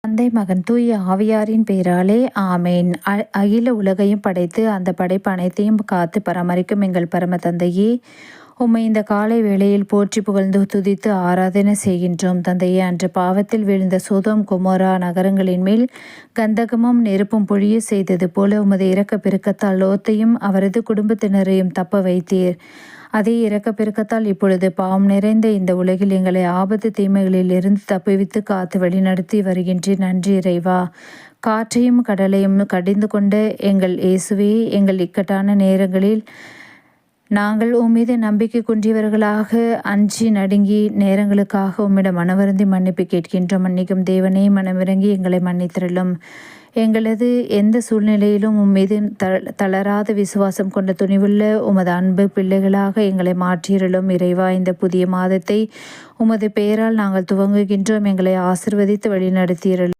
தந்தை மகன் தூய ஆவியாரின் பெயராலே ஆமேன். அகில உலகையும் படைத்து அந்த படைப்பு அனைத்தையும் காத்து பராமரிக்கும் எங்கள் பரம தந்தையே, உம்மை இந்த காலை வேளையில் போற்றி புகழ்ந்து துதித்து ஆராதனை செய்கின்றோம். தந்தையே, அன்று பாவத்தில் விழுந்த சோதோம் கொமோரா நகரங்களின் மேல் கந்தகமும் நெருப்பும் பொழிய செய்தது போல உமது இரக்க பெருக்கத்தால் லோத்தையும் அவரது குடும்பத்தினரையும் தப்ப வைத்தீர். அதே இரக்க பெருக்கத்தால் இப்பொழுது பாவம் நிறைந்த இந்த உலகில் எங்களை ஆபத்து தீமைகளில் இருந்து தப்புவித்து காத்து வழிநடத்தி வருகின்றேன். நன்றி இறைவா. காற்றையும் கடலையும் கடிந்து கொண்ட எங்கள் இயேசுவே, எங்கள் இக்கட்டான நேரங்களில் நாங்கள் உம்மீது நம்பிக்கை குன்றியவர்களாக அஞ்சி நடுங்கி நேரங்களுக்காக உம்மிடம் மனவருந்தி மன்னிப்பு கேட்கின்றோம். மன்னிக்கும் தேவனே, மனமிறங்கி எங்களை மன்னித்திரளும். எங்களது எந்த சூழ்நிலையிலும் உம்மீது தளராத விசுவாசம் கொண்ட துணிவுள்ள உமது அன்பு பிள்ளைகளாக எங்களை மாற்றியருளும். இறைவா, இந்த புதிய மாதத்தை உமது பெயரால் நாங்கள் துவங்குகின்றோம். எங்களை ஆசிர்வதித்து வழிநடத்தியருளும்.